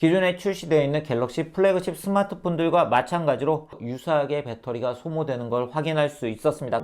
기존에 출시되어 있는 갤럭시 플래그십 스마트폰들과 마찬가지로 유사하게 배터리가 소모되는 걸 확인할 수 있었습니다.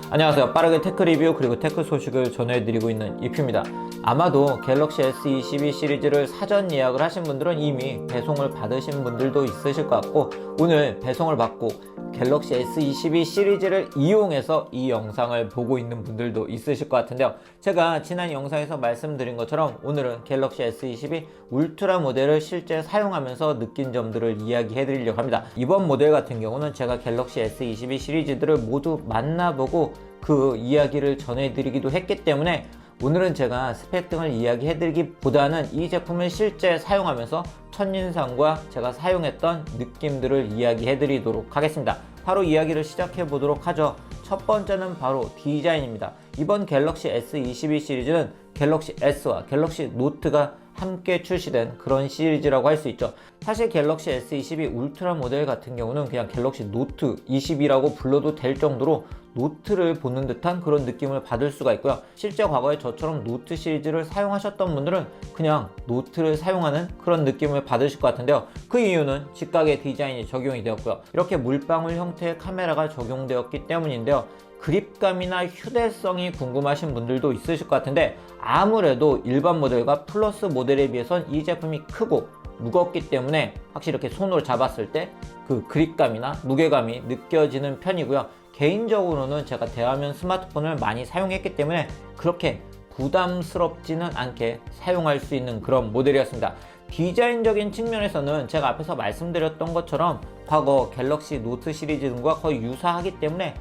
안녕하세요. 빠르게 테크 리뷰 그리고 테크 소식을 전해드리고 있는 이큐입니다. 아마도 갤럭시 S22 시리즈를 사전 예약을 하신 분들은 이미 배송을 받으신 분들도 있으실 것 같고, 오늘 배송을 받고 갤럭시 S22 시리즈를 이용해서 이 영상을 보고 있는 분들도 있으실 것 같은데요. 제가 지난 영상에서 말씀드린 것처럼 오늘은 갤럭시 S22 울트라 모델을 실제 사용하면서 느낀 점들을 이야기해 드리려고 합니다. 이번 모델 같은 경우는 제가 갤럭시 S22 시리즈들을 모두 만나보고 그 이야기를 전해드리기도 했기 때문에 오늘은 제가 스펙 등을 이야기해드리기보다는 이 제품을 실제 사용하면서 첫인상과 제가 사용했던 느낌들을 이야기해드리도록 하겠습니다. 바로 이야기를 시작해보도록 하죠. 첫 번째는 바로 디자인입니다. 이번 갤럭시 S22 시리즈는 갤럭시 S와 갤럭시 노트가 함께 출시된 그런 시리즈라고 할 수 있죠. 사실 갤럭시 S22 울트라 모델 같은 경우는 그냥 갤럭시 노트 20이라고 불러도 될 정도로 노트를 보는 듯한 그런 느낌을 받을 수가 있고요. 실제 과거에 저처럼 노트 시리즈를 사용하셨던 분들은 그냥 노트를 사용하는 그런 느낌을 받으실 것 같은데요. 그 이유는 직각의 디자인이 적용이 되었고요. 이렇게 물방울 형태의 카메라가 적용되었기 때문인데요. 그립감이나 휴대성이 궁금하신 분들도 있으실 것 같은데, 아무래도 일반 모델과 플러스 모델에 비해선 이 제품이 크고 무겁기 때문에 확실히 이렇게 손으로 잡았을 때 그 그립감이나 무게감이 느껴지는 편이고요. 개인적으로는 제가 대화면 스마트폰을 많이 사용했기 때문에 그렇게 부담스럽지는 않게 사용할 수 있는 그런 모델이었습니다. 디자인적인 측면에서는 제가 앞에서 말씀드렸던 것처럼 과거 갤럭시 노트 시리즈 등과 거의 유사하기 때문에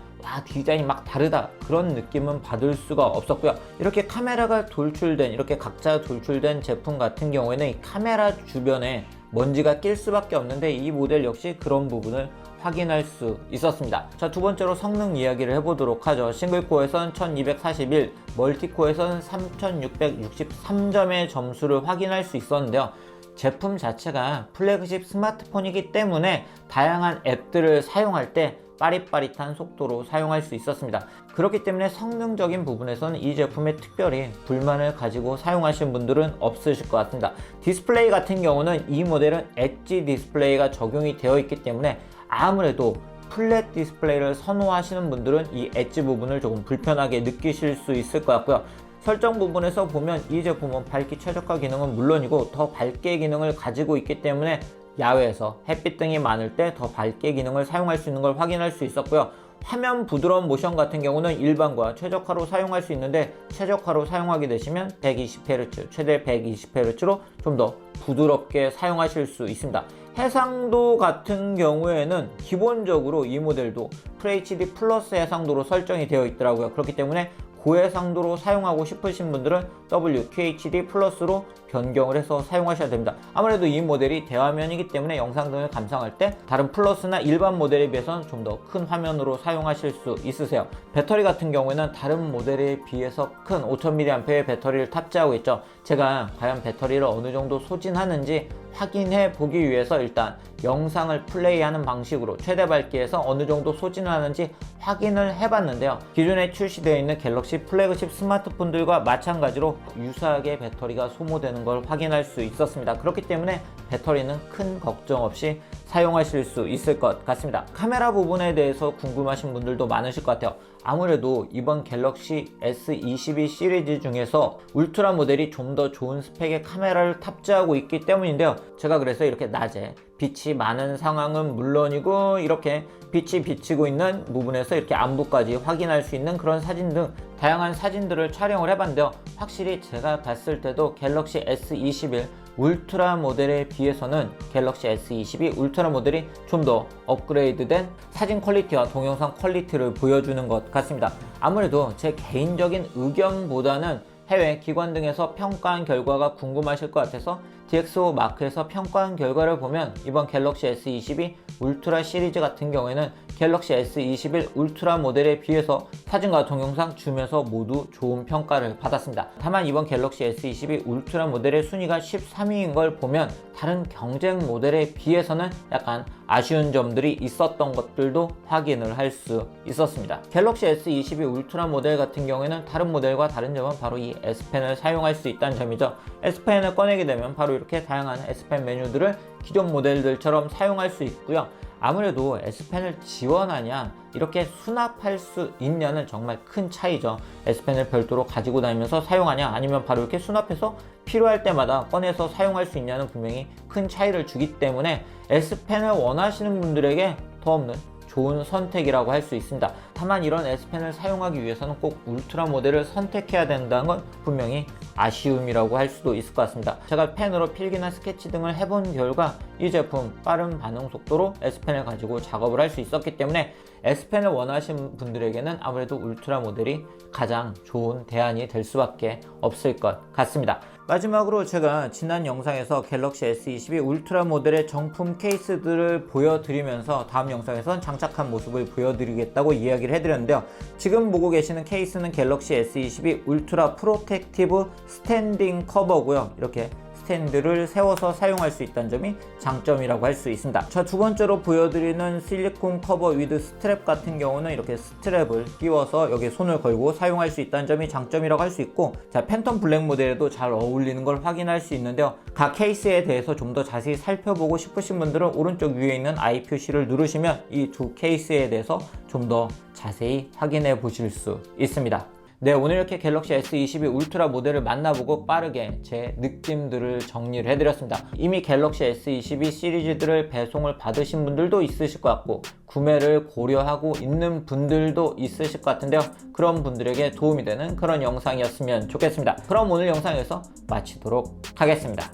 디자인이 막 다르다 그런 느낌은 받을 수가 없었고요. 이렇게 카메라가 돌출된, 이렇게 각자 돌출된 제품 같은 경우에는 이 카메라 주변에 먼지가 낄 수밖에 없는데 이 모델 역시 그런 부분을 확인할 수 있었습니다. 자, 두 번째로 성능 이야기를 해보도록 하죠. 싱글코어에선 1241, 멀티코어에선 3663점의 점수를 확인할 수 있었는데요. 제품 자체가 플래그십 스마트폰이기 때문에 다양한 앱들을 사용할 때 빠릿빠릿한 속도로 사용할 수 있었습니다. 그렇기 때문에 성능적인 부분에서는 이 제품에 특별히 불만을 가지고 사용하신 분들은 없으실 것 같습니다. 디스플레이 같은 경우는 이 모델은 엣지 디스플레이가 적용이 되어 있기 때문에 아무래도 플랫 디스플레이를 선호하시는 분들은 이 엣지 부분을 조금 불편하게 느끼실 수 있을 것 같고요. 설정 부분에서 보면 이 제품은 밝기 최적화 기능은 물론이고 더 밝게 기능을 가지고 있기 때문에 야외에서 햇빛 등이 많을 때 더 밝게 기능을 사용할 수 있는 걸 확인할 수 있었고요. 화면 부드러운 모션 같은 경우는 일반과 최적화로 사용할 수 있는데, 최적화로 사용하게 되시면 120Hz, 최대 120Hz로 좀 더 부드럽게 사용하실 수 있습니다. 해상도 같은 경우에는 기본적으로 이 모델도 FHD 플러스 해상도로 설정이 되어 있더라고요. 그렇기 때문에 고해상도로 사용하고 싶으신 분들은 WQHD 플러스로 변경을 해서 사용하셔야 됩니다. 아무래도 이 모델이 대화면이기 때문에 영상 등을 감상할 때 다른 플러스나 일반 모델에 비해서는 좀 더 큰 화면으로 사용하실 수 있으세요. 배터리 같은 경우에는 다른 모델에 비해서 큰 5000mAh의 배터리를 탑재하고 있죠. 제가 과연 배터리를 어느 정도 소진하는지 확인해 보기 위해서 일단 영상을 플레이하는 방식으로 최대 밝기에서 어느 정도 소진을 하는지 확인을 해봤는데요. 기존에 출시되어 있는 갤럭시 플래그십 스마트폰들과 마찬가지로 유사하게 배터리가 소모되는 걸 확인할 수 있었습니다. 그렇기 때문에 배터리는 큰 걱정 없이 사용하실 수 있을 것 같습니다. 카메라 부분에 대해서 궁금하신 분들도 많으실 것 같아요. 아무래도 이번 갤럭시 S22 시리즈 중에서 울트라 모델이 좀 더 좋은 스펙의 카메라를 탑재하고 있기 때문인데요. 제가 그래서 이렇게 낮에 빛이 많은 상황은 물론이고 이렇게 빛이 비치고 있는 부분에서 이렇게 안부까지 확인할 수 있는 그런 사진 등 다양한 사진들을 촬영을 해봤는데요. 확실히 제가 봤을 때도 갤럭시 S21 울트라 모델에 비해서는 갤럭시 S22 울트라 모델이 좀 더 업그레이드된 사진 퀄리티와 동영상 퀄리티를 보여주는 것 같습니다. 아무래도 제 개인적인 의견보다는 해외 기관 등에서 평가한 결과가 궁금하실 것 같아서 DxO 마크에서 평가한 결과를 보면 이번 갤럭시 S22 울트라 시리즈 같은 경우에는 갤럭시 S21 울트라 모델에 비해서 사진과 동영상, 줌에서 모두 좋은 평가를 받았습니다. 다만 이번 갤럭시 S22 울트라 모델의 순위가 13위인 걸 보면 다른 경쟁 모델에 비해서는 약간 아쉬운 점들이 있었던 것들도 확인을 할 수 있었습니다. 갤럭시 S22 울트라 모델 같은 경우에는 다른 모델과 다른 점은 바로 이 S펜을 사용할 수 있다는 점이죠. S펜을 꺼내게 되면 바로 이렇게 다양한 S펜 메뉴들을 기존 모델들처럼 사용할 수 있고요. 아무래도 S펜을 지원하냐 이렇게 수납할 수 있냐는 정말 큰 차이죠. S펜을 별도로 가지고 다니면서 사용하냐 아니면 바로 이렇게 수납해서 필요할 때마다 꺼내서 사용할 수 있냐는 분명히 큰 차이를 주기 때문에 S펜을 원하시는 분들에게 더 없는 좋은 선택이라고 할 수 있습니다. 다만 이런 S펜을 사용하기 위해서는 꼭 울트라 모델을 선택해야 된다는 건 분명히 아쉬움이라고 할 수도 있을 것 같습니다. 제가 펜으로 필기나 스케치 등을 해본 결과 이 제품 빠른 반응 속도로 S펜을 가지고 작업을 할 수 있었기 때문에 S펜을 원하시는 분들에게는 아무래도 울트라 모델이 가장 좋은 대안이 될 수밖에 없을 것 같습니다. 마지막으로 제가 지난 영상에서 갤럭시 S22 울트라 모델의 정품 케이스들을 보여드리면서 다음 영상에선 장착한 모습을 보여드리겠다고 이야기를 해드렸는데요. 지금 보고 계시는 케이스는 갤럭시 S22 울트라 프로텍티브 스탠딩 커버고요. 이렇게 스탠드를 세워서 사용할 수 있다는 점이 장점이라고 할 수 있습니다. 자, 두 번째로 보여드리는 실리콘 커버 위드 스트랩 같은 경우는 이렇게 스트랩을 끼워서 여기에 손을 걸고 사용할 수 있다는 점이 장점이라고 할 수 있고, 자, 팬텀 블랙 모델에도 잘 어울리는 걸 확인할 수 있는데요. 각 케이스에 대해서 좀 더 자세히 살펴보고 싶으신 분들은 오른쪽 위에 있는 I 표시를 누르시면 이 두 케이스에 대해서 좀 더 자세히 확인해 보실 수 있습니다. 네, 오늘 이렇게 갤럭시 S22 울트라 모델을 만나보고 빠르게 제 느낌들을 정리를 해드렸습니다. 이미 갤럭시 S22 시리즈들을 배송을 받으신 분들도 있으실 것 같고 구매를 고려하고 있는 분들도 있으실 것 같은데요. 그런 분들에게 도움이 되는 그런 영상이었으면 좋겠습니다. 그럼 오늘 영상에서 마치도록 하겠습니다.